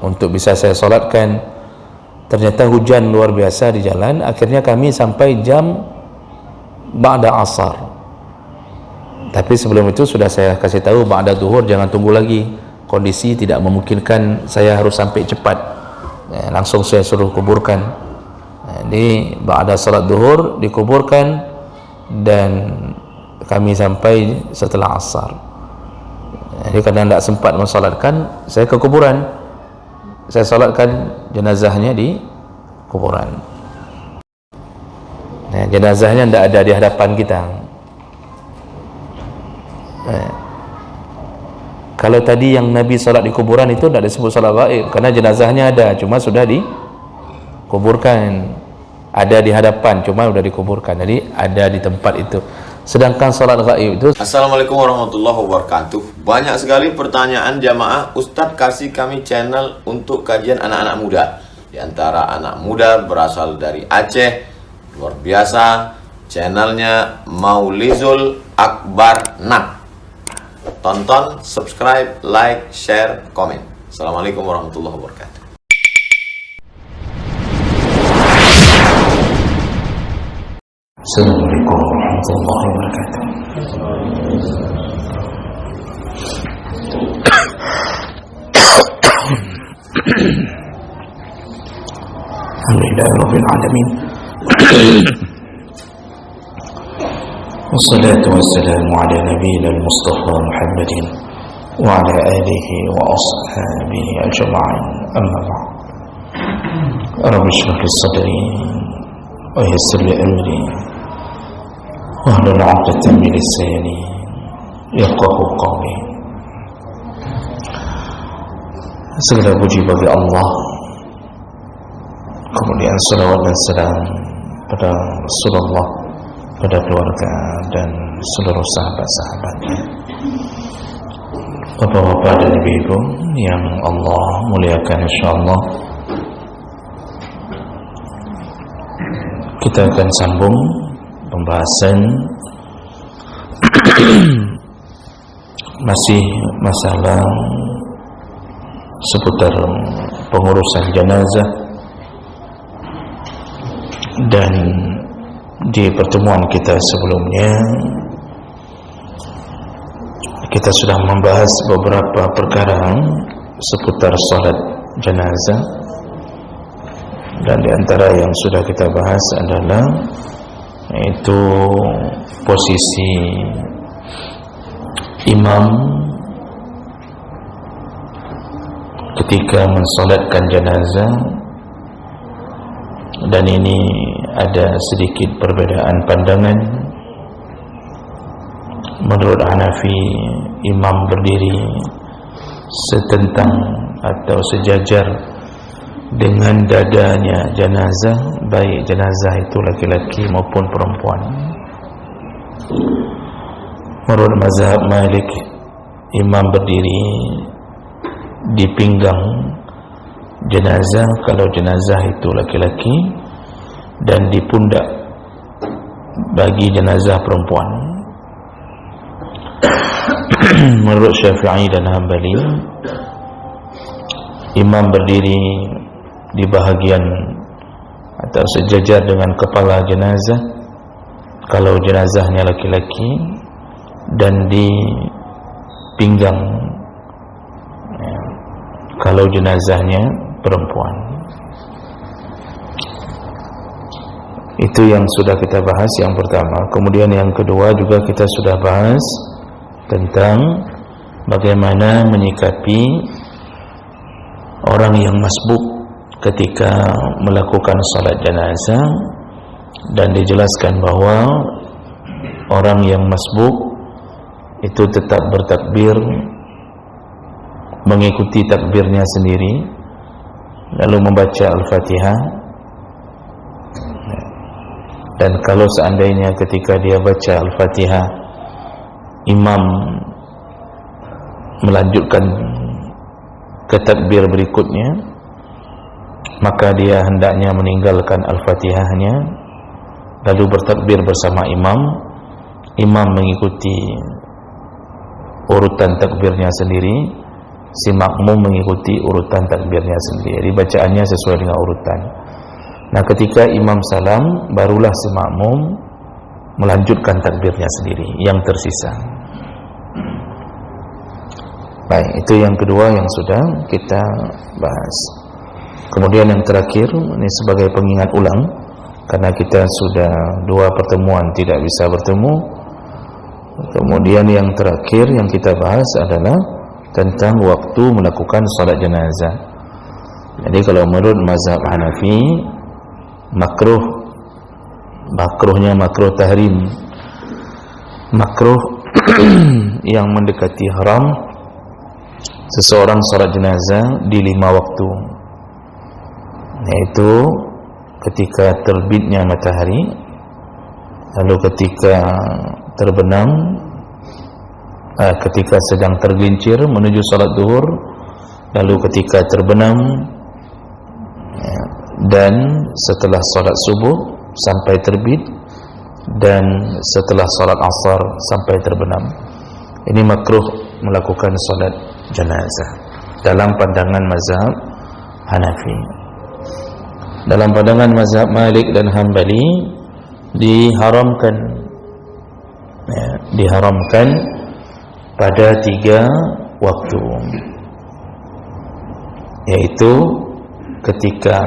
untuk bisa saya solatkan. Ternyata hujan luar biasa di jalan, akhirnya kami sampai jam ba'da asar. Tapi sebelum itu sudah saya kasih tahu ba'da zuhur jangan tunggu lagi, kondisi tidak memungkinkan, saya harus sampai cepat. Langsung saya suruh kuburkan. Jadi ba'da salat zuhur dikuburkan dan kami sampai setelah asar. Jadi karena tidak sempat mensolatkan, saya ke kuburan, saya solatkan jenazahnya di kuburan. Jenazahnya tidak ada di hadapan kita. Kalau tadi yang Nabi solat di kuburan itu tidak disebut solat gaib, karena jenazahnya ada, cuma sudah dikuburkan. Ada di hadapan, cuma sudah dikuburkan, jadi ada di tempat itu. Sedangkan solat gaib itu. Assalamualaikum warahmatullahi wabarakatuh. Banyak sekali pertanyaan jamaah, Ustadz kasih kami channel untuk kajian anak-anak muda. Di antara anak muda berasal dari Aceh, luar biasa, channelnya Maulizul Akbar Nat. Tonton, subscribe, like, share, komen. Assalamualaikum warahmatullahi wabarakatuh. Assalamualaikum warahmatullahi wabarakatuh. Alhamdulillahirabbil alamin. Wassalatu wassalamu ala nabiyil Mustafa Muhammadin wa ala alihi wa ashabihi ajma'in. Amma ba'd. Rabbi shrah li sadri wa yassir li amri wahlul 'uqdatam min lisani yafqahu qawli. Segala puji bagi Allah, kemudian salawat dan salam pada Rasulullah, pada keluarga dan seluruh sahabat-sahabatnya. Bapak-bapak dan ibu-ibu yang Allah muliakan, insyaallah kita akan sambung pembahasan masih masalah seputar pengurusan jenazah. Dan di pertemuan kita sebelumnya kita sudah membahas beberapa perkara seputar salat jenazah, dan di antara yang sudah kita bahas adalah yaitu posisi imam ketika mensolatkan jenazah. Dan ini ada sedikit perbedaan pandangan. Menurut Hanafi, imam berdiri setentang atau sejajar dengan dadanya jenazah, baik jenazah itu laki-laki maupun perempuan. Menurut mazhab Malik, imam berdiri di pinggang jenazah kalau jenazah itu laki-laki, dan di pundak bagi jenazah perempuan. Menurut Syafi'i dan Hambali, imam berdiri di bahagian atau sejajar dengan kepala jenazah kalau jenazahnya laki-laki, dan di pinggang kalau jenazahnya perempuan. Itu yang sudah kita bahas yang pertama. Kemudian yang kedua juga kita sudah bahas tentang bagaimana menyikapi orang yang masbuk ketika melakukan salat jenazah, dan dijelaskan bahwa orang yang masbuk itu tetap bertakbir, mengikuti takbirnya sendiri, lalu membaca Al-Fatihah. Dan kalau seandainya ketika dia baca Al-Fatihah imam melanjutkan ke takbir berikutnya, maka dia hendaknya meninggalkan Al-Fatihahnya lalu bertakbir bersama imam. Imam mengikuti urutan takbirnya sendiri, si makmum mengikuti urutan takbirnya sendiri. Jadi bacaannya sesuai dengan urutan. Nah, ketika imam salam, barulah si makmum melanjutkan takbirnya sendiri yang tersisa. Baik, itu yang kedua yang sudah kita bahas. Kemudian yang terakhir, ini sebagai pengingat ulang, karena kita sudah 2 pertemuan tidak bisa bertemu. Kemudian yang terakhir yang kita bahas adalah tentang waktu melakukan salat jenazah. Jadi kalau menurut mazhab Hanafi, makruhnya makruh tahrim, makruh yang mendekati haram seseorang salat jenazah di 5 waktu, yaitu ketika terbitnya matahari, lalu ketika terbenam, ketika sedang tergelincir menuju salat zuhur, lalu ketika terbenam, dan setelah salat subuh sampai terbit, dan setelah salat asar sampai terbenam. Ini makruh melakukan salat jenazah dalam pandangan mazhab Hanafi. Dalam pandangan mazhab Malik dan Hambali diharamkan, diharamkan pada 3 waktu, yaitu ketika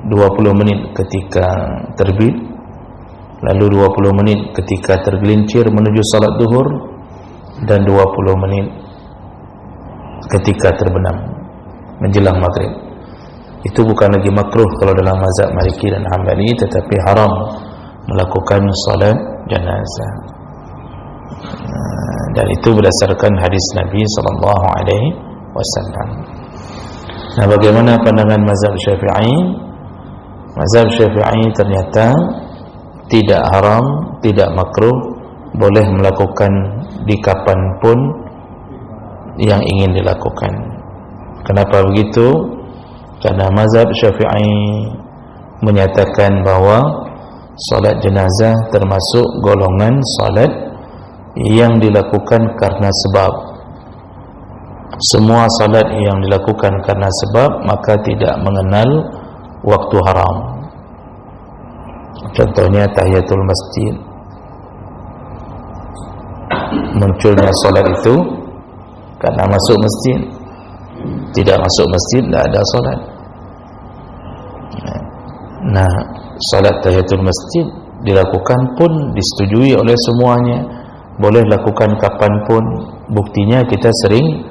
20 menit ketika terbit, lalu 20 menit ketika tergelincir menuju salat zuhur, dan 20 menit ketika terbenam menjelang maghrib. Itu bukan lagi makruh kalau dalam mazhab Maliki dan Hambali, tetapi haram melakukan salat jenazah. Dan itu berdasarkan hadis Nabi SAW. Nah, bagaimana pandangan mazhab Syafi'i? Mazhab Syafi'i ternyata tidak haram, tidak makruh, boleh melakukan di kapanpun yang ingin dilakukan. Kenapa begitu? Karena mazhab Syafi'i menyatakan bahwa salat jenazah termasuk golongan salat yang dilakukan karena sebab. Semua salat yang dilakukan karena sebab maka tidak mengenal waktu haram. Contohnya tahiyatul masjid, munculnya salat itu karena masuk masjid. Tidak masuk masjid, tidak ada salat. Nah, salat tahiyatul masjid dilakukan pun disetujui oleh semuanya, boleh lakukan kapanpun. Buktinya kita sering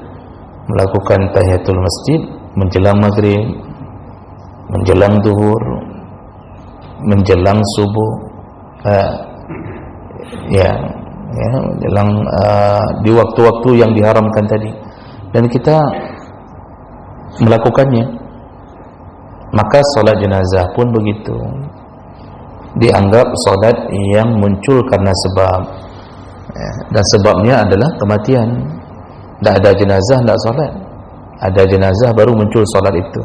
melakukan tahiyatul masjid menjelang maghrib, menjelang zuhur, menjelang subuh, menjelang di waktu-waktu yang diharamkan tadi, dan kita melakukannya. Maka salat jenazah pun begitu, dianggap salat yang muncul karena sebab, dan sebabnya adalah kematian. Tidak ada jenazah, tidak salat. Ada jenazah baru muncul salat itu.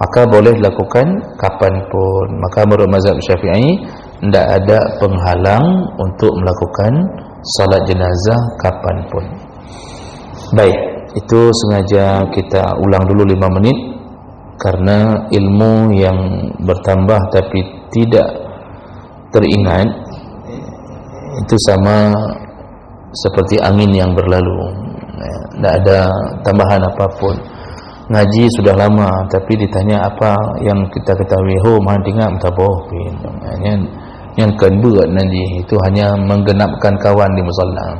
Maka boleh dilakukan kapanpun. Maka menurut mazhab Syafi'i tidak ada penghalang untuk melakukan salat jenazah kapanpun. Baik, itu sengaja kita ulang dulu 5 menit karena ilmu yang bertambah tapi tidak teringat itu sama seperti angin yang berlalu. Tidak ada tambahan apapun. Ngaji sudah lama tapi ditanya apa yang kita ketahui, mahan tinggal mentaboh yang kedua nanti itu hanya menggenapkan kawan di musalla.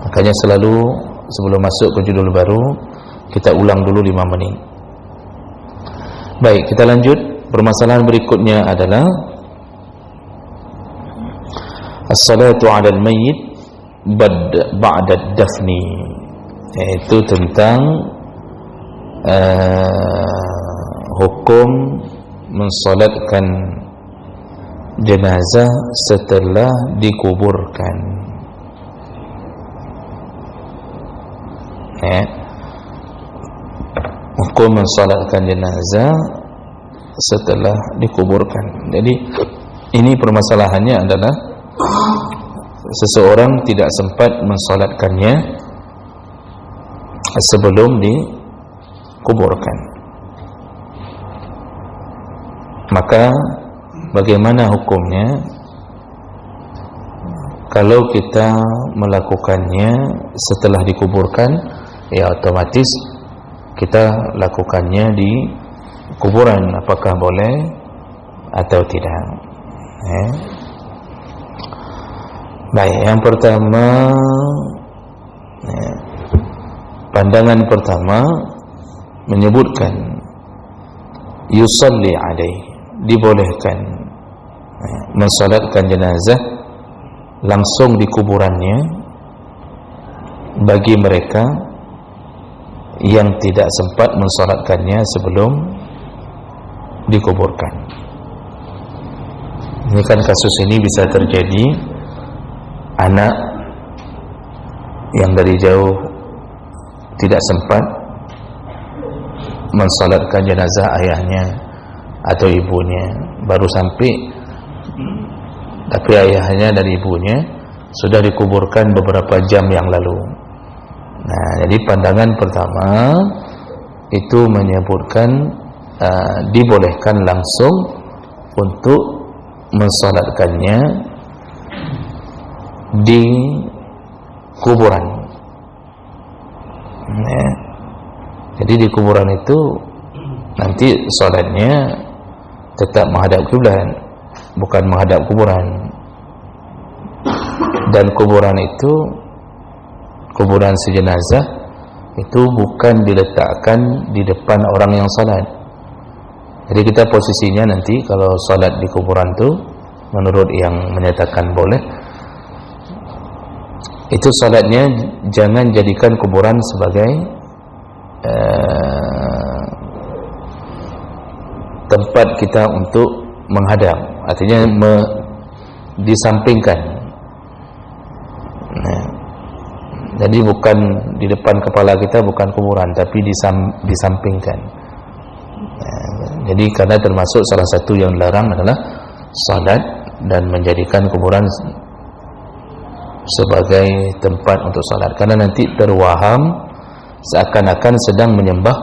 Makanya selalu sebelum masuk ke judul baru kita ulang dulu 5 menit. Baik, kita lanjut. Permasalahan berikutnya adalah as-salatu 'ala al-mayyit ba'da dafni, yaitu tentang hukum mensolatkan jenazah setelah dikuburkan. Hukum mensolatkan jenazah setelah dikuburkan. Jadi ini permasalahannya adalah seseorang tidak sempat mensolatkannya sebelum dikuburkan. Maka bagaimana hukumnya kalau kita melakukannya setelah dikuburkan? Ya otomatis kita lakukannya di kuburan, apakah boleh atau tidak? Baik, yang pertama, pandangan pertama menyebutkan yusalli alaih, dibolehkan mensalatkan jenazah langsung di kuburannya bagi mereka yang tidak sempat mensalatkannya sebelum dikuburkan. Ini kan kasus ini bisa terjadi anak yang dari jauh tidak sempat mensalatkan jenazah ayahnya atau ibunya, baru sampai tapi ayahnya dan ibunya sudah dikuburkan beberapa jam yang lalu. Nah, jadi pandangan pertama itu menyebutkan dibolehkan langsung untuk mensalatkannya di kuburan. Nah, jadi di kuburan itu nanti salatnya tetap menghadap kiblat, bukan menghadap kuburan. Dan kuburan itu, kuburan si jenazah itu bukan diletakkan di depan orang yang salat. Jadi kita posisinya nanti kalau salat di kuburan itu menurut yang menyatakan boleh, itu salatnya jangan jadikan kuburan sebagai tempat kita untuk menghadap, artinya disampingkan. Nah, jadi bukan di depan kepala kita, bukan kuburan, tapi disampingkan. Nah, jadi karena termasuk salah satu yang dilarang adalah salat dan menjadikan kuburan sebagai tempat untuk salat, karena nanti terwaham seakan-akan sedang menyembah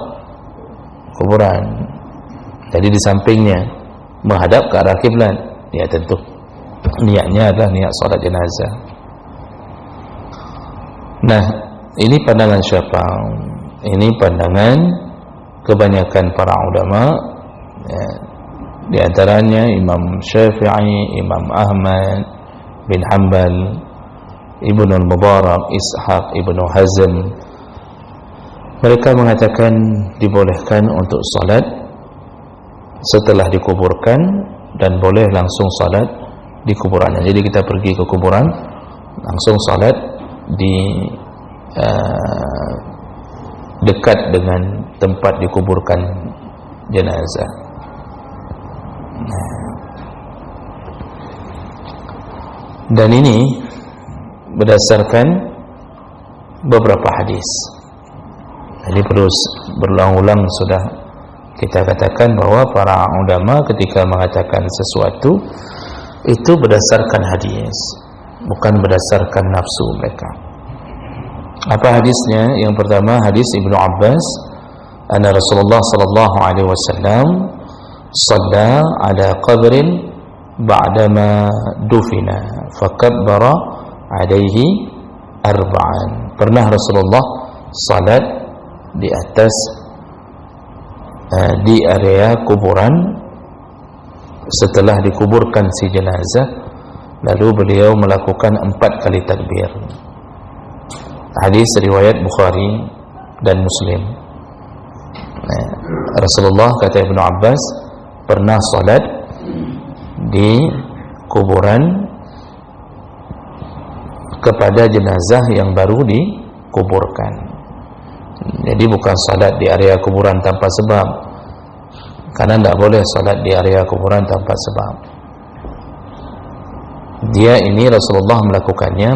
kuburan. Jadi di sampingnya menghadap ke arah kiblat, ya tentu niatnya adalah niat salat jenazah. Nah, ini pandangan siapa? Ini pandangan kebanyakan para ulama, ya, di antaranya Imam Syafi'i, Imam Ahmad bin Hanbal, Ibnu Mubarak, Ishaq, Ibnu Hazm. Mereka mengatakan dibolehkan untuk salat setelah dikuburkan dan boleh langsung salat di kuburannya. Jadi kita pergi ke kuburan, langsung salat di dekat dengan tempat dikuburkan jenazah. Dan ini berdasarkan beberapa hadis. Jadi perlu berulang-ulang sudah kita katakan bahwa para ulama ketika mengatakan sesuatu itu berdasarkan hadis, bukan berdasarkan nafsu mereka. Apa hadisnya? Yang pertama hadis Ibnu Abbas, anna Rasulullah sallallahu alaihi wasallam shalla ala qabrin ba'dama dufina fakabbara alaihi arba'an. Pernah Rasulullah salat di atas di area kuburan setelah dikuburkan si jenazah, lalu beliau melakukan 4 kali takbir. Hadis riwayat Bukhari dan Muslim. Rasulullah, kata Ibnu Abbas, pernah salat di kuburan kepada jenazah yang baru dikuburkan. Jadi bukan salat di area kuburan tanpa sebab, karena tidak boleh salat di area kuburan tanpa sebab. Dia ini Rasulullah melakukannya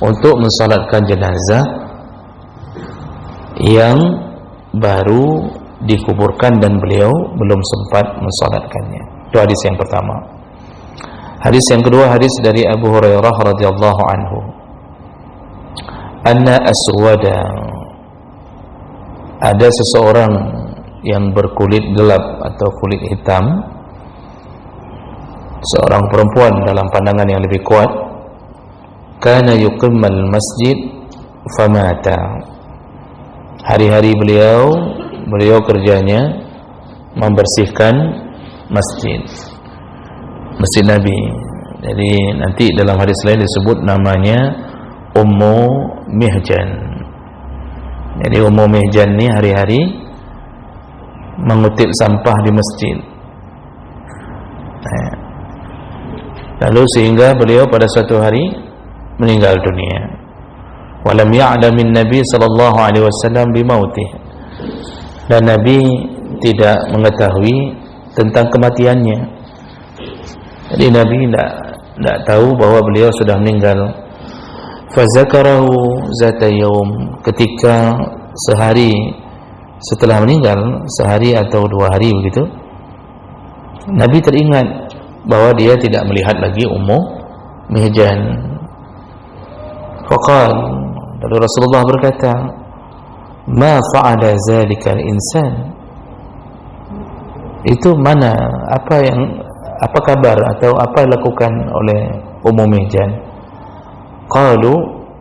untuk mensalatkan jenazah yang baru dikuburkan dan beliau belum sempat mensalatkannya. Itu hadis yang pertama. Hadis yang kedua, hadis dari Abu Hurairah radhiyallahu anhu, anna aswada ada seseorang yang berkulit gelap atau kulit hitam, seorang perempuan dalam pandangan yang lebih kuat, kana yuqimmal masjid famata. Hari-hari beliau kerjanya membersihkan masjid Nabi. Jadi nanti dalam hadis lain disebut namanya Ummu Mihjan. Jadi Ummu Mihjan ni hari-hari mengutip sampah di masjid. Lalu sehingga beliau pada suatu hari meninggal dunia. Walam ya'lamin Nabi sallallahu alaihi wasallam bimautih. Dan Nabi tidak mengetahui tentang kematiannya. Jadi Nabi tidak tahu bahwa beliau sudah meninggal. Fazakarahu zata yaum, ketika sehari setelah meninggal, sehari atau 2 hari begitu, Nabi teringat bahwa dia tidak melihat lagi Ummu Mihjan. Faqal, lalu Rasulullah berkata, ma fa'ala zalika al-insan, itu mana, apa kabar atau apa dilakukan oleh Ummu Mihjan? Qalu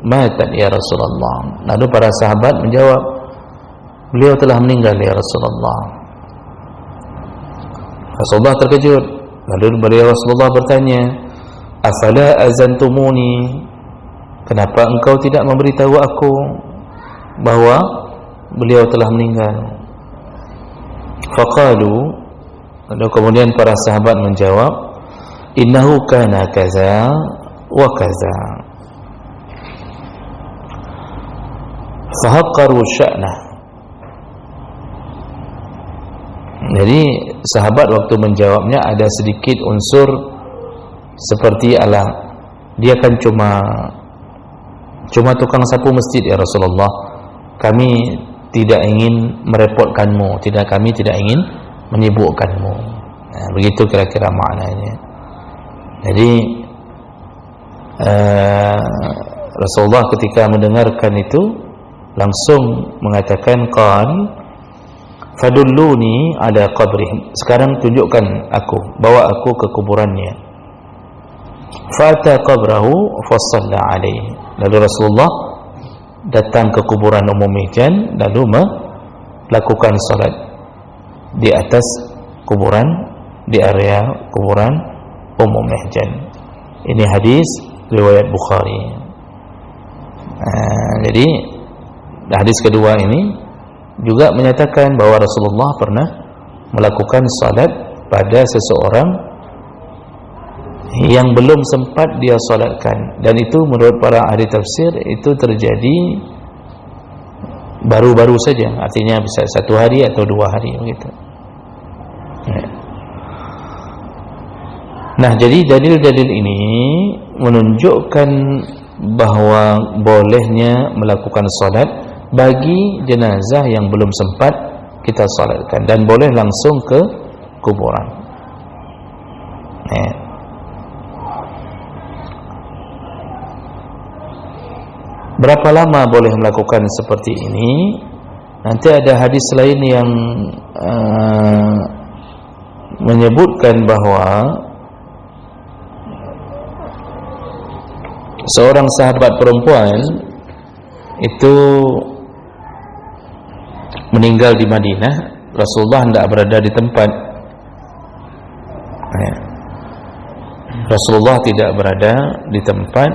matat ya Rasulullah. Lalu para sahabat menjawab, beliau telah meninggal ya Rasulullah. Rasulullah terkejut. Lalu Rasulullah bertanya, afala azantumuni, kenapa engkau tidak memberitahu aku bahwa beliau telah meninggal? Faqalu, lalu kemudian para sahabat menjawab, innahu kana kaza wa kaza. Fahaqqaru sya'nah. Jadi sahabat waktu menjawabnya ada sedikit unsur seperti ala, dia kan cuma tukang sapu masjid ya Rasulullah, kami tidak ingin merepotkanmu, kami tidak ingin menyibukkanmu. Nah, begitu kira-kira maknanya. Jadi Rasulullah ketika mendengarkan itu langsung mengatakan, qal fadulluni ala qabrih, sekarang tunjukkan aku, bawa aku ke kuburannya. Fa'ata qabrahu fasalla alaihi, lalu Rasulullah datang ke kuburan Ummu Mihjan lalu melakukan salat di atas kuburan, di area kuburan Ummu Mihjan. Ini hadis riwayat Bukhari. Jadi hadis kedua ini juga menyatakan bahwa Rasulullah pernah melakukan salat pada seseorang yang belum sempat dia salatkan, dan itu menurut para ahli tafsir itu terjadi baru-baru saja, artinya bisa 1 hari atau 2 hari begitu. Nah, jadi dalil-dalil ini menunjukkan bahwa bolehnya melakukan salat bagi jenazah yang belum sempat kita salatkan, dan boleh langsung ke kuburan. Berapa lama boleh melakukan seperti ini? Nanti ada hadis lain yang menyebutkan bahwa seorang sahabat perempuan itu meninggal di Madinah. Rasulullah tidak berada di tempat. Rasulullah tidak berada di tempat.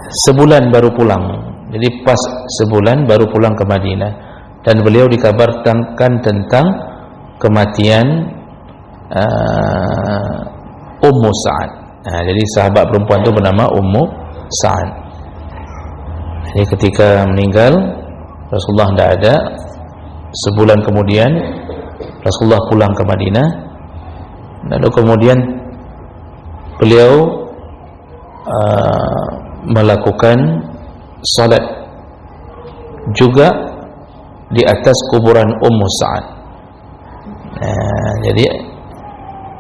Sebulan baru pulang. Jadi pas sebulan baru pulang ke Madinah, dan beliau dikabarkan tentang kematian Ummu Sa'ad. Jadi sahabat perempuan itu bernama Ummu Sa'ad. Jadi ketika meninggal Rasulullah tidak ada. Sebulan kemudian Rasulullah pulang ke Madinah, lalu kemudian beliau melakukan salat juga di atas kuburan Ummu Sa'ad. Jadi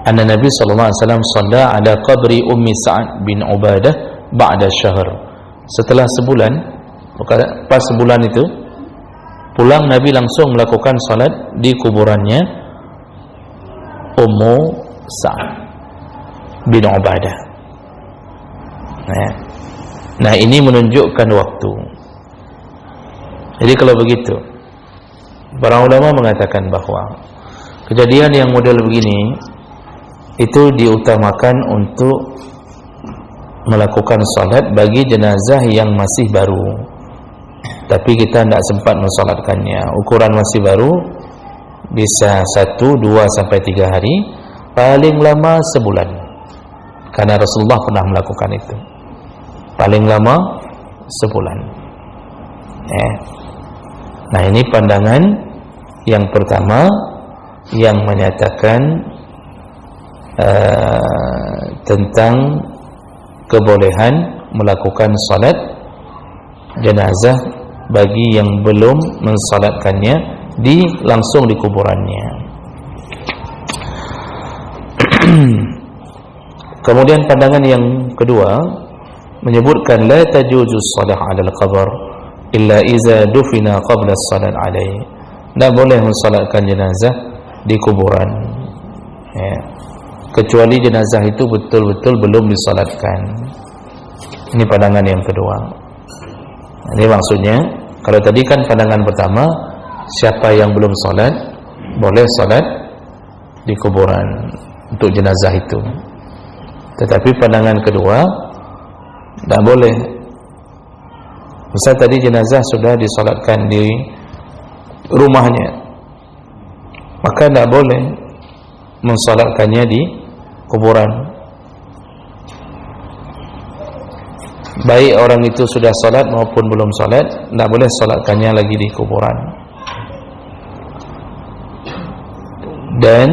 anna Nabi sallallahu alaihi wasallam shalla ala qabri Ummi Sa'ad bin Ubadah ba'da syahr. Setelah sebulan pas sebulan itu pulang, Nabi langsung melakukan salat di kuburannya Ummu Sa'ad bin Ubadah. Nah, ini menunjukkan waktu. Jadi kalau begitu, para ulama mengatakan bahwa kejadian yang model begini itu diutamakan untuk melakukan salat bagi jenazah yang masih baru, tapi kita tidak sempat mensalatkannya. Ukuran masih baru bisa 1, 2 sampai 3 hari, paling lama sebulan, karena Rasulullah pernah melakukan itu, paling lama sebulan. Nah, ini pandangan yang pertama yang menyatakan tentang kebolehan melakukan salat jenazah bagi yang belum mensalatkannya langsung di kuburannya. Kemudian pandangan yang kedua menyebutkan la tajuzu salah 'ala al-qabr illa iza dufina qabla as-salat 'alaihi. Tidak boleh mensalatkan jenazah di kuburan, kecuali jenazah itu betul-betul belum disalatkan. Ini pandangan yang kedua. Ini maksudnya, kalau tadi kan pandangan pertama, siapa yang belum salat boleh salat di kuburan untuk jenazah itu. Tetapi pandangan kedua, tidak boleh. Misal tadi jenazah sudah disalatkan di rumahnya, maka tidak boleh mensalatkannya di kuburan. Baik orang itu sudah salat maupun belum salat, tidak boleh salatkannya lagi di kuburan. Dan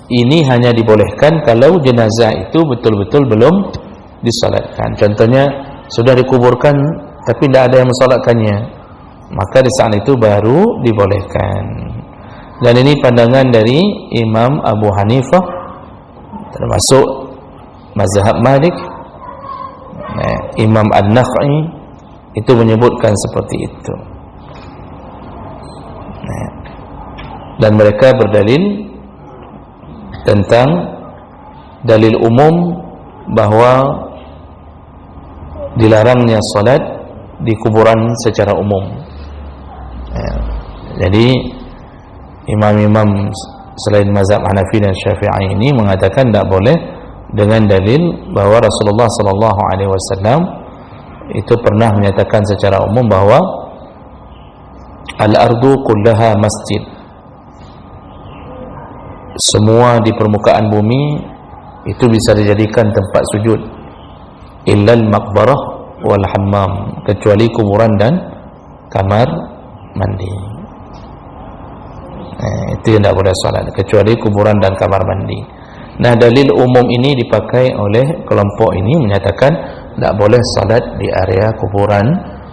ini hanya dibolehkan kalau jenazah itu betul-betul belum disalatkan. Contohnya sudah dikuburkan tapi tidak ada yang mensalatkannya, maka di saat itu baru dibolehkan. Dan ini pandangan dari Imam Abu Hanifah, termasuk mazhab Malik. Imam An-Nakh'i itu menyebutkan seperti itu. Dan mereka berdalil tentang dalil umum bahwa dilarangnya salat di kuburan secara umum. Jadi imam-imam selain mazhab Hanafi dan Syafi'i ini mengatakan tidak boleh dengan dalil bahwa Rasulullah sallallahu alaihi wasallam itu pernah menyatakan secara umum bahwa al-ardu kullaha masjid. Semua di permukaan bumi itu bisa dijadikan tempat sujud, illal maqbarah wal hammam, kecuali kuburan dan kamar mandi. Itu yang tidak boleh salat, kecuali kuburan dan kamar mandi. Nah, dalil umum ini dipakai oleh kelompok ini menyatakan tidak boleh salat di area kuburan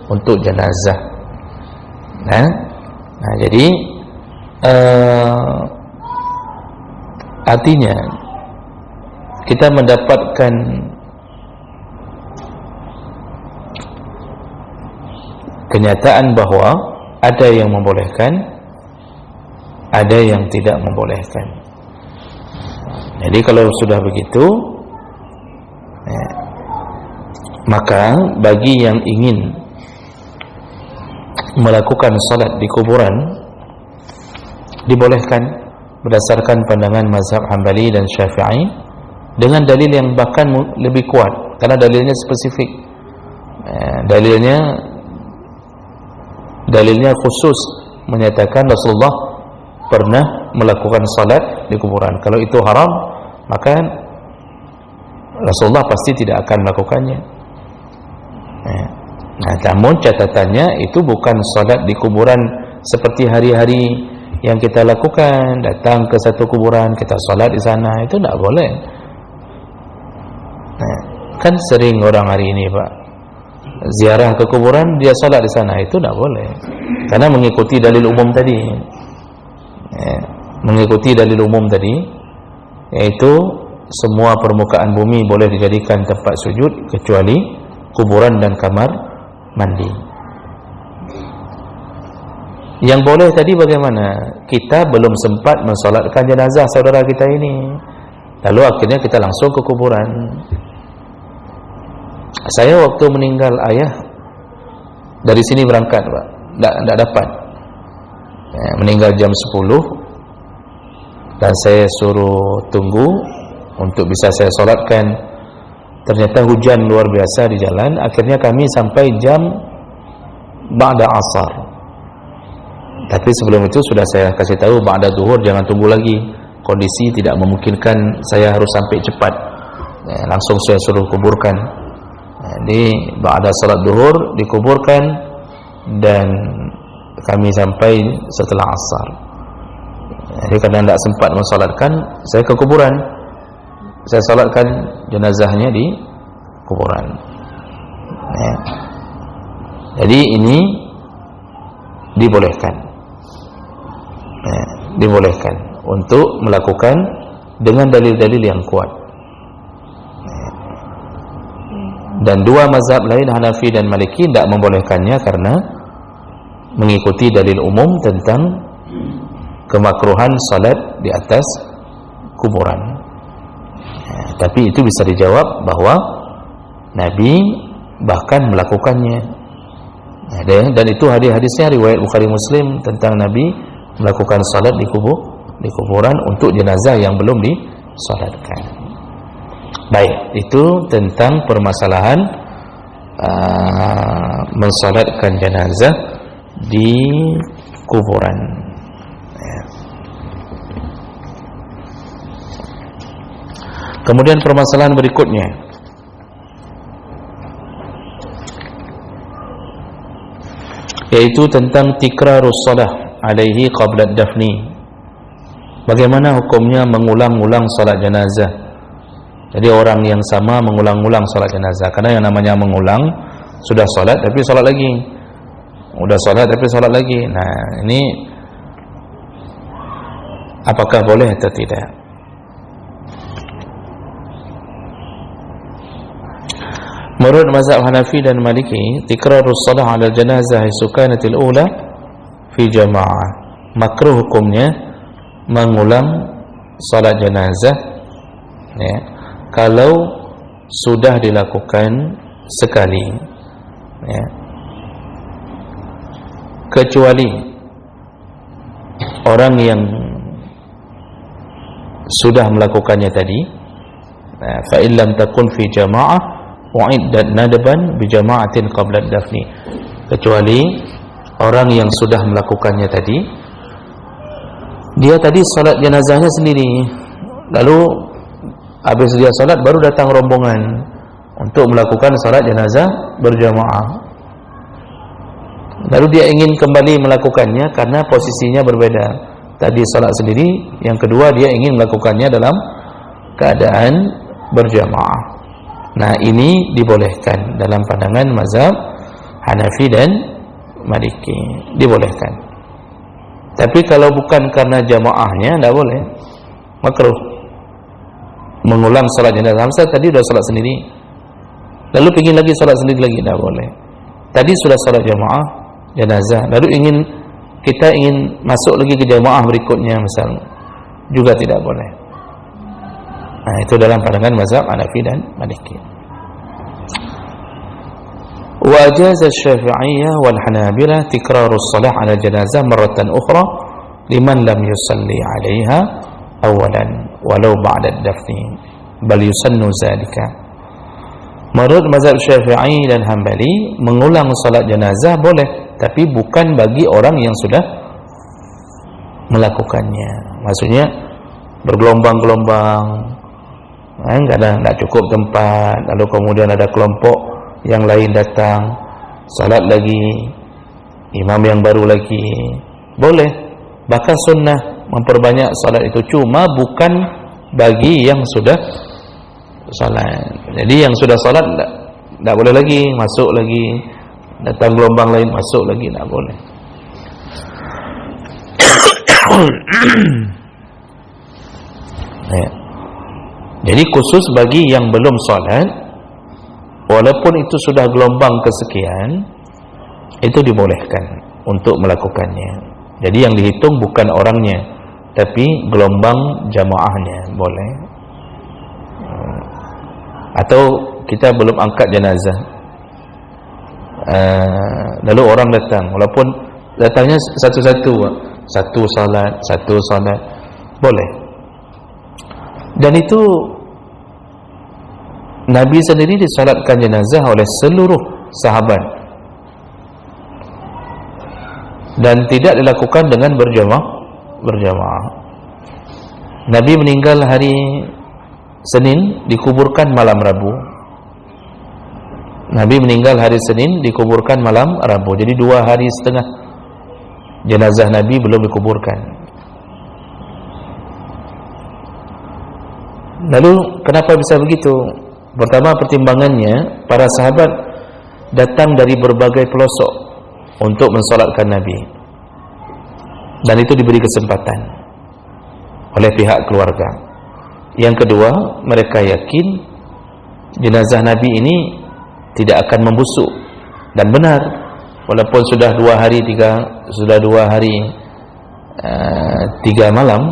untuk jenazah. Nah jadi artinya kita mendapatkan kenyataan bahwa ada yang membolehkan, ada yang tidak membolehkan. Jadi kalau sudah begitu, maka bagi yang ingin melakukan salat di kuburan dibolehkan berdasarkan pandangan mazhab Hambali dan Syafi'i dengan dalil yang bahkan lebih kuat, karena dalilnya spesifik. Dalilnya khusus menyatakan Rasulullah pernah melakukan salat di kuburan. Kalau itu haram, maka Rasulullah pasti tidak akan melakukannya. Namun catatannya itu bukan salat di kuburan seperti hari-hari yang kita lakukan, datang ke satu kuburan kita salat di sana, itu tidak boleh. Kan sering orang hari ini, Pak, ziarah ke kuburan, dia salat di sana, itu tidak boleh, karena mengikuti dalil umum tadi. Mengikuti dalil umum tadi, yaitu semua permukaan bumi boleh dijadikan tempat sujud kecuali kuburan dan kamar mandi. Yang boleh tadi bagaimana? Kita belum sempat mensolatkan jenazah saudara kita ini, lalu akhirnya kita langsung ke kuburan. Saya waktu meninggal ayah dari sini berangkat Pak, tidak dapat, meninggal jam 10 dan saya suruh tunggu untuk bisa saya solatkan. Ternyata hujan luar biasa di jalan, akhirnya kami sampai jam ba'da asar. Tapi sebelum itu sudah saya kasih tahu ba'da zuhur jangan tunggu lagi, kondisi tidak memungkinkan saya harus sampai cepat, langsung saya suruh kuburkan. Jadi ba'da salat zuhur dikuburkan dan kami sampai setelah asar. Jadi karena tidak sempat mensolatkan, saya ke kuburan, saya solatkan jenazahnya di kuburan. Jadi ini dibolehkan, dibolehkan untuk melakukan dengan dalil-dalil yang kuat. Dan dua mazhab lain, Hanafi dan Maliki, tidak membolehkannya karena mengikuti dalil umum tentang kemakruhan salat di atas kuburan. Tapi itu bisa dijawab bahwa Nabi bahkan melakukannya. Dan itu hadis-hadisnya riwayat Bukhari Muslim tentang Nabi melakukan salat di kuburan untuk jenazah yang belum disalatkan. Baik, itu tentang permasalahan mensalatkan jenazah di kuburan. Kemudian permasalahan berikutnya, yaitu tentang tikrarus shalah alaihi qabla dafni. Bagaimana hukumnya mengulang-ulang salat jenazah? Jadi orang yang sama mengulang-ulang salat jenazah. Karena yang namanya mengulang, sudah salat tapi salat lagi, sudah salat tapi salat lagi. Nah, ini apakah boleh atau tidak? Menurut mazhab Hanafi dan Maliki, tikrarus shalah 'ala janazah sukanatil ula fi jama'ah. Makruh hukumnya mengulang salat jenazah kalau sudah dilakukan sekali, kecuali orang yang sudah melakukannya tadi, fa in lam takun fi jama'ah wa'iddat nadban bi jama'atin qabla dafni. Kecuali orang yang sudah melakukannya tadi, dia tadi salat jenazahnya sendiri, lalu habis dia salat baru datang rombongan untuk melakukan salat jenazah berjamaah. Lalu dia ingin kembali melakukannya karena posisinya berbeda. Tadi salat sendiri, yang kedua dia ingin melakukannya dalam keadaan berjamaah. Nah, ini dibolehkan dalam pandangan mazhab Hanafi dan Maliki, dibolehkan. Tapi kalau bukan karena jamaahnya, tidak boleh, makruh mengulang salat jenazah. Misal tadi sudah salat sendiri, lalu ingin lagi salat sendiri lagi, tidak boleh. Tadi sudah salat jamaah jenazah, lalu kita ingin masuk lagi ke jamaah berikutnya, misal, juga tidak boleh. Nah, itu dalam pandangan mazhab Hanafi dan Maliki. Wa ajaza Syafi'iyah wal Hanabilah tikrarus shalah 'ala janazah marratan ukhra liman lam yusalli 'alaiha awalan walau ba'da ad-dafni bal yusannu zalika. Menurut mazhab Syafi'i dan Hambali, mengulang salat jenazah boleh, tapi bukan bagi orang yang sudah melakukannya. Maksudnya bergelombang-gelombang, tidak cukup tempat, lalu kemudian ada kelompok yang lain datang, salat lagi, imam yang baru lagi, boleh, bahkan sunnah memperbanyak salat itu, cuma bukan bagi yang sudah salat. Jadi yang sudah salat tidak boleh lagi masuk lagi, datang gelombang lain masuk lagi, tidak boleh. Jadi khusus bagi yang belum salat, walaupun itu sudah gelombang kesekian, itu dibolehkan untuk melakukannya. Jadi yang dihitung bukan orangnya, tapi gelombang jamaahnya, boleh. Atau kita belum angkat jenazah, lalu orang datang, walaupun datangnya satu-satu, satu salat, boleh. Dan itu Nabi sendiri disalatkan jenazah oleh seluruh sahabat, dan tidak dilakukan dengan berjamaah. Nabi meninggal hari Senin, dikuburkan malam Rabu. Nabi meninggal hari Senin, dikuburkan malam Rabu. Jadi 2 hari setengah jenazah Nabi belum dikuburkan. Lalu kenapa bisa begitu? Pertama, pertimbangannya, para sahabat datang dari berbagai pelosok untuk mensolatkan Nabi, dan itu diberi kesempatan oleh pihak keluarga. Yang kedua, mereka yakin jenazah Nabi ini tidak akan membusuk, dan benar, walaupun sudah 2 hari 3 malam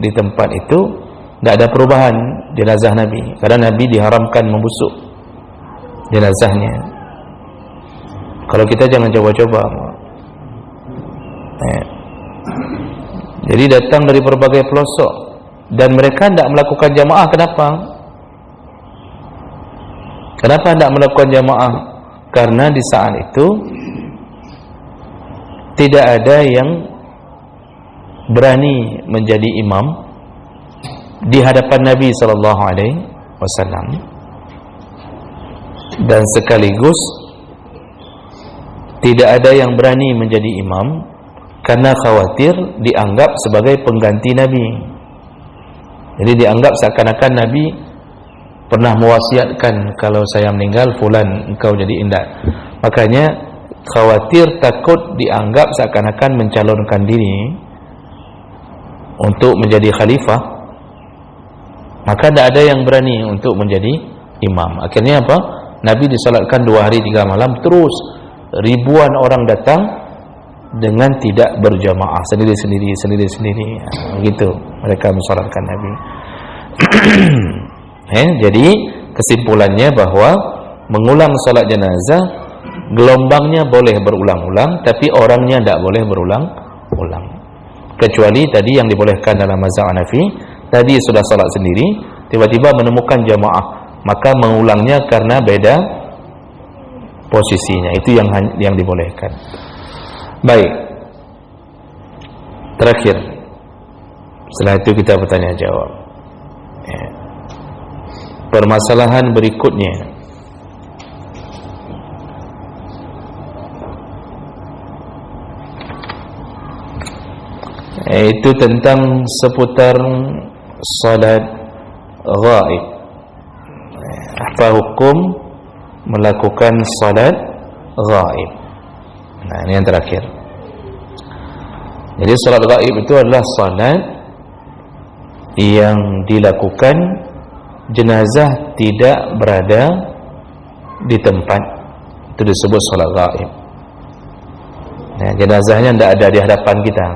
di tempat itu, tidak ada perubahan jenazah Nabi, karena Nabi diharamkan membusuk jenazahnya. Kalau kita jangan coba-coba. Jadi datang dari berbagai pelosok, dan mereka tidak melakukan jamaah. Kenapa? Kenapa tidak melakukan jamaah? Karena di saat itu tidak ada yang berani menjadi imam di hadapan Nabi SAW, dan sekaligus tidak ada yang berani menjadi imam karena khawatir dianggap sebagai pengganti Nabi. Jadi dianggap seakan-akan Nabi pernah mewasiatkan, kalau saya meninggal fulan engkau jadi indah. Makanya khawatir, takut dianggap seakan-akan mencalonkan diri untuk menjadi khalifah, maka tidak ada yang berani untuk menjadi imam. Akhirnya apa? Nabi disalatkan 2 hari 3 malam terus, ribuan orang datang dengan tidak berjamaah, sendiri-sendiri. Begitu mereka mensalatkan Nabi. Jadi kesimpulannya bahwa mengulang salat jenazah, gelombangnya boleh berulang-ulang, tapi orangnya tidak boleh berulang-ulang. Kecuali tadi yang dibolehkan dalam mazhab Hanafi, tadi sudah salat sendiri, tiba-tiba menemukan jamaah, maka mengulangnya karena beda posisinya, itu yang dibolehkan. Baik, terakhir, setelah itu kita bertanya jawab. Permasalahan berikutnya, itu tentang seputar salat ghaib. Apa hukum melakukan salat ghaib? Nah, ini yang terakhir. Jadi salat ghaib itu adalah salat yang dilakukan jenazah tidak berada di tempat, itu disebut salat ghaib. Nah, jenazahnya tidak ada di hadapan kita.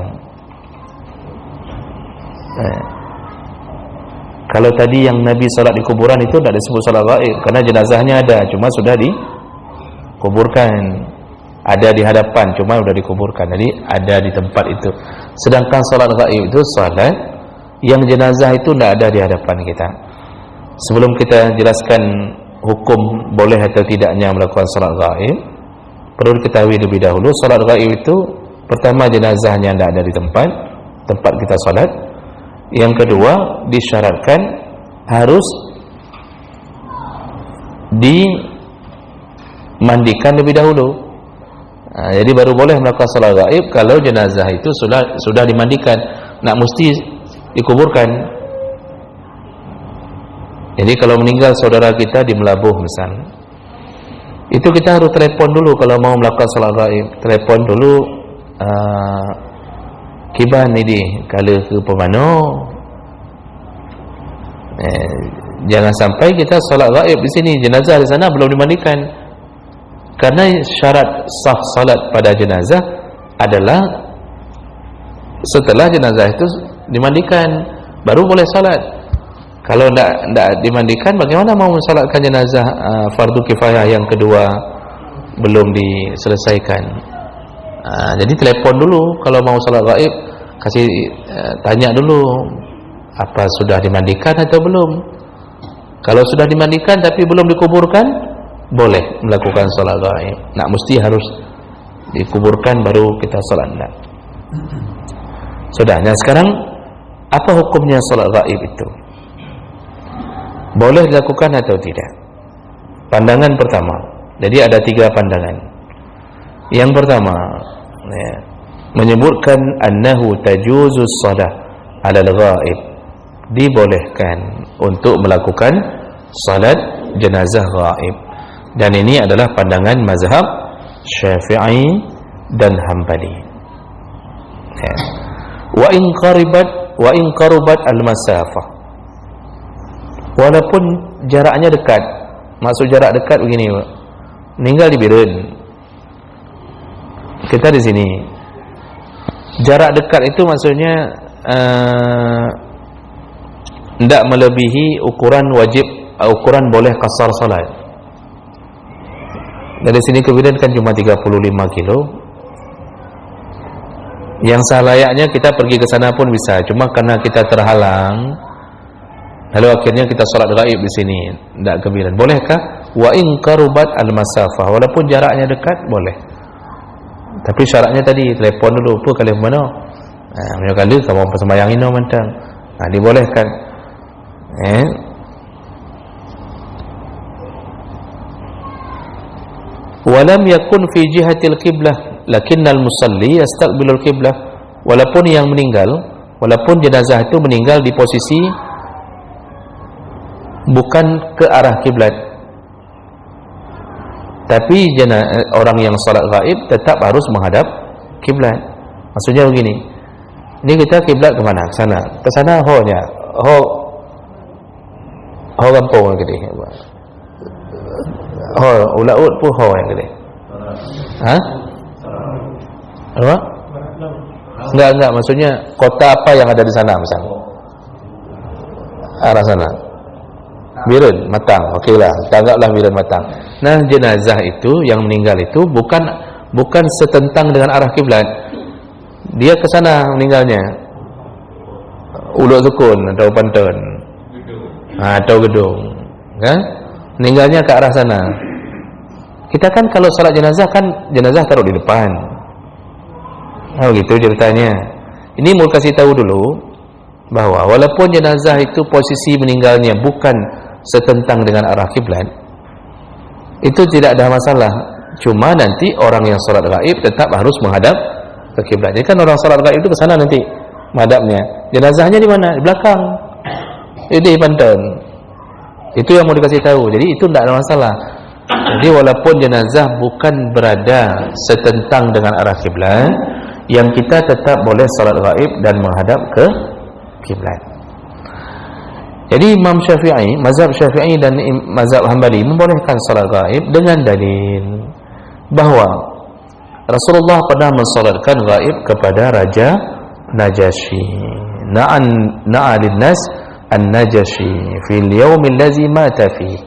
Kalau tadi yang Nabi salat di kuburan itu tidak disebut salat ghaib, karena jenazahnya ada, cuma sudah dikuburkan. Ada di hadapan, cuma sudah dikuburkan, jadi ada di tempat itu. Sedangkan salat ghaib itu salat yang jenazah itu tidak ada di hadapan kita. Sebelum kita jelaskan hukum boleh atau tidaknya melakukan salat ghaib, perlu diketahui lebih dahulu, salat ghaib itu pertama jenazahnya tidak ada di tempat kita salat. Yang kedua, disyaratkan harus dimandikan lebih dahulu. Jadi baru boleh melakukan salat ghaib kalau jenazah itu sudah dimandikan, nak mesti dikuburkan. Jadi kalau meninggal saudara kita di Melabuh misal, itu kita harus telepon dulu kalau mau melakukan salat ghaib. Telepon dulu, kiban ini kalau ke pemano, jangan sampai kita salat ghaib di sini, jenazah di sana belum dimandikan. Karena syarat sah salat pada jenazah adalah setelah jenazah itu dimandikan baru boleh salat. Kalau tidak dimandikan, bagaimana mau mensalatkan jenazah fardu kifayah yang kedua belum diselesaikan? Jadi telepon dulu kalau mau salat gaib, kasih tanya dulu apa sudah dimandikan atau belum. Kalau sudah dimandikan tapi belum dikuburkan, boleh melakukan salat gaib. Nak mesti harus dikuburkan baru kita salat. Enggak. Sudah. Nah, sekarang apa hukumnya salat gaib itu? Boleh dilakukan atau tidak? Pandangan pertama. Jadi ada 3 pandangan. Yang pertama, ya, menyebutkan annahu tajuzus shalah 'alal ghaib. Dibolehkan untuk melakukan salat jenazah ghaib. Dan ini adalah pandangan mazhab Syafi'i dan Hambali. Ya. Wa in qaribat al-masafah. Walaupun jaraknya dekat. Maksud jarak dekat begini, Pak. Meninggal di Biren. Kita di sini. Jarak dekat itu maksudnya tidak melebihi ukuran wajib, ukuran boleh qasar salat. Dari sini ke Biren kan cuma 35 kilo. Yang selayaknya kita pergi ke sana pun bisa, cuma karena kita terhalang, lalu akhirnya kita salat gaib di sini, tidak ke Biren. Bolehkah? Wa in qarubat al-masafah, walaupun jaraknya dekat boleh. Tapi syaratnya tadi telepon dulu, apa kali mana? Punya kali kamu sembahyang ini mentang. Dibolehkan. Walam yakun fi jihatil qiblah lakinnal musalli yastaqbilul qiblah. Walaupun yang meninggal, walaupun jenazah itu meninggal di posisi bukan ke arah kiblat, tapi orang yang salat gaib tetap harus menghadap kiblat. Maksudnya begini, ini kita kiblat ke mana? Ke sana. Ke sana ho-nya. Ho kampung gede. Ho ulaut pun ho yang gede. Apa? Enggak, maksudnya kota apa yang ada di sana misalnya? Arah sana. Biren Matang, okeylah, tanggaplah Biren Matang. Nah, jenazah itu yang meninggal itu bukan setentang dengan arah kiblat. Dia ke sana meninggalnya. Uluk Sukun atau Pantun. Atau Gedung. Kan? Meninggalnya ke arah sana. Kita kan kalau salat jenazah kan jenazah taruh di depan. Gitu ceritanya. Ini mau kasih tahu dulu bahwa walaupun jenazah itu posisi meninggalnya bukan setentang dengan arah kiblat, itu tidak ada masalah. Cuma nanti orang yang salat gaib tetap harus menghadap ke kiblat. Jadi kan orang salat gaib itu ke sana nanti menghadapnya. Jenazahnya di mana? Di belakang. Di Banten. Itu yang mau dikasih tahu. Jadi itu tidak ada masalah. Jadi walaupun jenazah bukan berada setentang dengan arah kiblat, yang kita tetap boleh salat gaib dan menghadap ke kiblat. Jadi Imam Syafi'i, mazhab Syafi'i dan mazhab Hambali membolehkan salat gaib dengan dalil bahwa Rasulullah pernah mensalatkan gaib kepada Raja Najasyi. Na'alin nas an-Najasyi fil yawm allazi mata fihi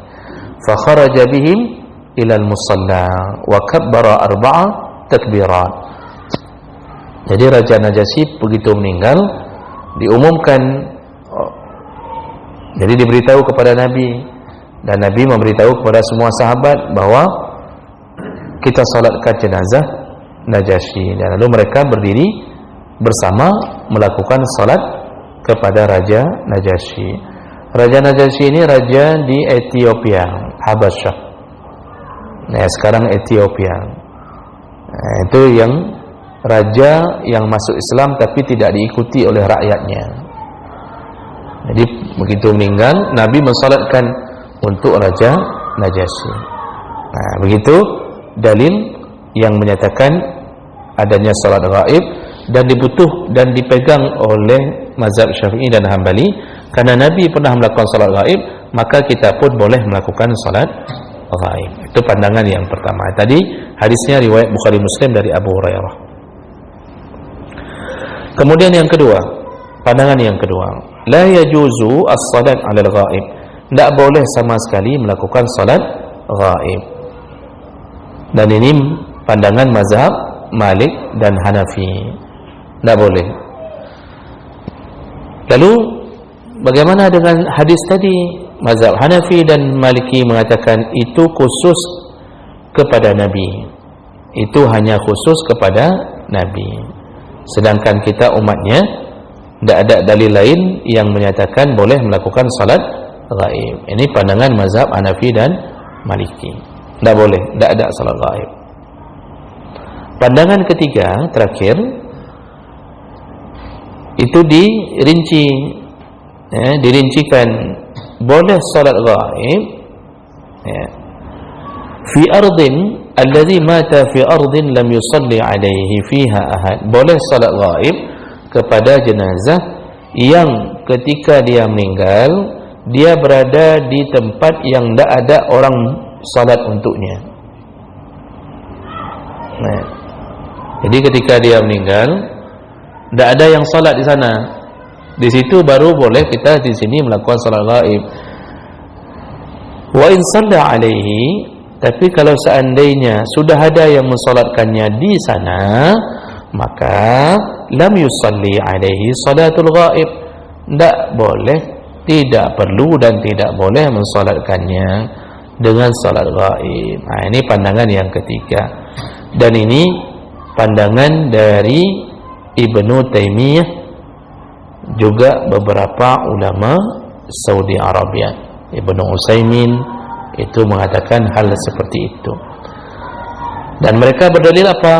fa kharaja bihim ila al-musalla wa kabbara 4 takbirat. Jadi Raja Najasyi begitu meninggal diumumkan, jadi diberitahu kepada Nabi, dan Nabi memberitahu kepada semua sahabat bahwa kita salatkan jenazah Najasyi, dan lalu mereka berdiri bersama melakukan salat kepada Raja Najasyi. Raja Najasyi ini raja di Ethiopia, Habasyah. Nah, sekarang Ethiopia. Nah, itu yang raja yang masuk Islam tapi tidak diikuti oleh rakyatnya. Jadi begitu meninggal, Nabi mensalatkan untuk Raja Najasyi. Nah, begitu dalil yang menyatakan adanya salat gaib dan dipegang oleh mazhab Syafi'i dan Hambali. Karena Nabi pernah melakukan salat gaib, maka kita pun boleh melakukan salat gaib. Itu pandangan yang pertama. Tadi hadisnya riwayat Bukhari Muslim dari Abu Hurairah. Kemudian yang kedua, pandangan yang kedua, la yajuzu as-salat 'ala al-ghaib. Tidak boleh sama sekali melakukan salat ghaib. Dan ini pandangan mazhab Malik dan Hanafi. Tidak boleh. Lalu bagaimana dengan hadis tadi? Mazhab Hanafi dan Maliki mengatakan itu khusus kepada Nabi. Itu hanya khusus kepada Nabi. Sedangkan kita umatnya tidak ada dalil lain yang menyatakan boleh melakukan salat ghaib. Ini pandangan mazhab Hanafi dan Maliki. Tidak boleh, tidak ada salat ghaib. Pandangan ketiga terakhir itu dirincikan boleh salat ghaib fi ardin alladhi mata fi ardin lam yusalli alaihi fiha ahad. Boleh salat ghaib kepada jenazah yang ketika dia meninggal dia berada di tempat yang tidak ada orang salat untuknya. Jadi ketika dia meninggal tidak ada yang salat di sana. Di situ baru boleh kita di sini melakukan salat ghaib. Wa in shalla alaihi, tapi kalau seandainya sudah ada yang mensolatkannya di sana, maka lam yusalli alaihi salatul ghaib. Tidak boleh, tidak perlu dan tidak boleh mensolatkannya dengan salat ghaib. Ini pandangan yang ketiga. Dan ini pandangan dari Ibnu Taimiyah, juga beberapa ulama Saudi Arabia. Ibnu Utsaimin itu mengatakan hal seperti itu. Dan mereka berdalil apa?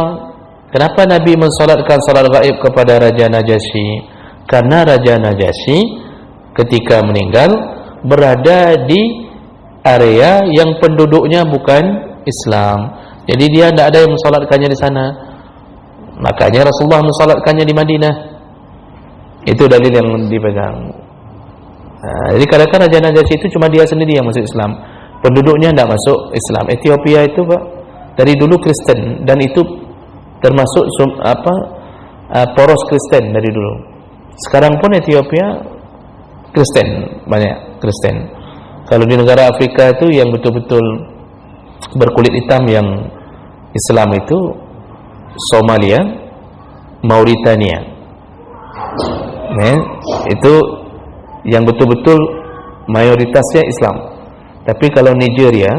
Kenapa Nabi mensolatkan salat gaib kepada Raja Najasyi? Karena Raja Najasyi ketika meninggal berada di area yang penduduknya bukan Islam. Jadi dia tidak ada yang mensolatkannya di sana. Makanya Rasulullah mensolatkannya di Madinah. Itu dalil yang dipegang. Jadi kadang-kadang Raja Najasyi itu cuma dia sendiri yang masuk Islam. Penduduknya tidak masuk Islam. Ethiopia itu Pak dari dulu Kristen dan itu termasuk poros Kristen dari dulu. Sekarang pun Ethiopia Kristen, banyak Kristen. Kalau di negara Afrika itu yang betul-betul berkulit hitam yang Islam itu Somalia, Mauritania. Itu yang betul-betul mayoritasnya Islam. Tapi kalau Nigeria,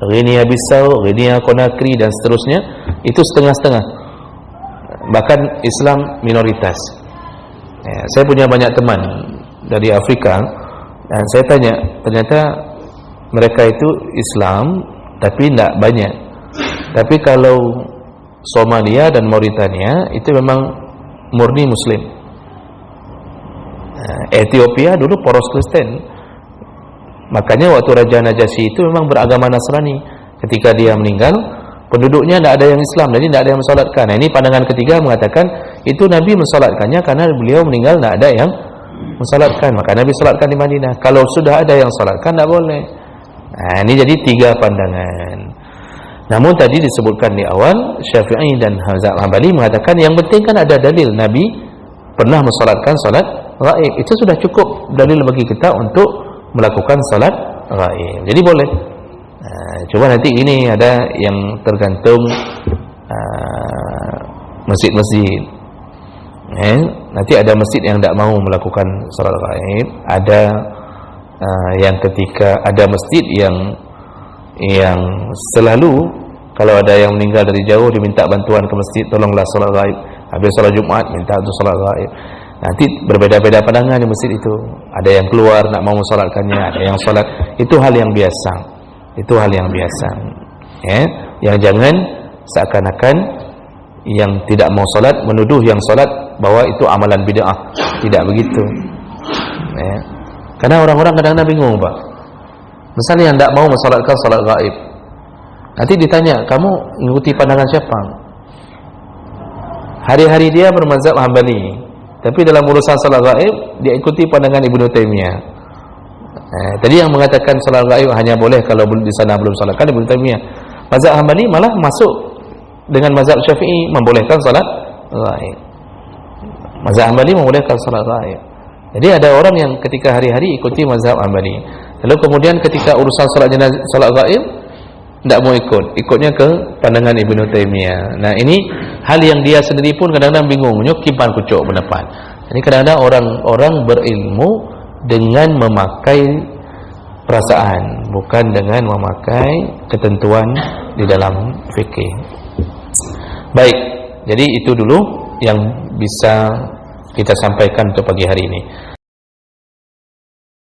Guinea Bissau, Guinea Conakry dan seterusnya itu setengah-setengah. Bahkan Islam minoritas. Saya punya banyak teman dari Afrika dan saya tanya, ternyata mereka itu Islam tapi tidak banyak. Tapi kalau Somalia dan Mauritania itu memang murni Muslim. Ethiopia dulu poros Kristen. Makanya waktu Raja Najasyi itu memang beragama Nasrani. Ketika dia meninggal, penduduknya tidak ada yang Islam, jadi tidak ada yang mensolatkan. Nah, ini pandangan ketiga mengatakan itu Nabi mensolatkannya karena beliau meninggal tidak ada yang mensolatkan. Maka Nabi solatkan di Madinah. Kalau sudah ada yang solatkan, tidak boleh. Nah, ini jadi tiga pandangan. Namun tadi disebutkan di awal Syafi'i dan Mazhab Hambali mengatakan yang penting kan ada dalil Nabi pernah mensolatkan salat ghaib. Itu sudah cukup dalil bagi kita untuk melakukan salat ghaib. Jadi boleh. Coba nanti ini ada yang tergantung masjid-masjid. Nanti ada masjid yang tidak mau melakukan salat ghaib. Ada yang ketika ada masjid yang selalu kalau ada yang meninggal dari jauh diminta bantuan ke masjid, tolonglah salat gaib. Habis salat Jumat minta untuk salat gaib. Nanti berbeda-beda pandangan di masjid itu. Ada yang keluar nak mau mensolatkannya, ada yang salat. Itu hal yang biasa. Itu hal yang biasa. Yang jangan seakan-akan yang tidak mau salat menuduh yang salat bahwa itu amalan bid'ah. Tidak begitu. Karena orang-orang kadang-kadang bingung, Pak. Misalnya yang tidak mau mensolatkan salat gaib, nanti ditanya, kamu mengikuti pandangan siapa? Hari-hari dia bermazhab Hambali, tapi dalam urusan salat gaib dia ikuti pandangan Ibnu Taimiyah. Tadi yang mengatakan salat gaib hanya boleh kalau di sana belum salat, kan Ibnu Taimiyah. Mazhab Hambali malah masuk dengan mazhab Syafi'i membolehkan salat ghaib. Mazhab Hambali membolehkan salat ghaib. Jadi ada orang yang ketika hari-hari ikuti mazhab Hambali, lalu kemudian ketika urusan salat jenazah, salat ghaib tidak mau ikutnya ke pandangan Ibnu Taimiyah. Nah, ini hal yang dia sendiri pun kadang-kadang bingung, nyukipan kucuk pendapat. Jadi kadang-kadang orang berilmu dengan memakai perasaan, bukan dengan memakai ketentuan di dalam fikih. Baik, jadi itu dulu yang bisa kita sampaikan untuk pagi hari ini.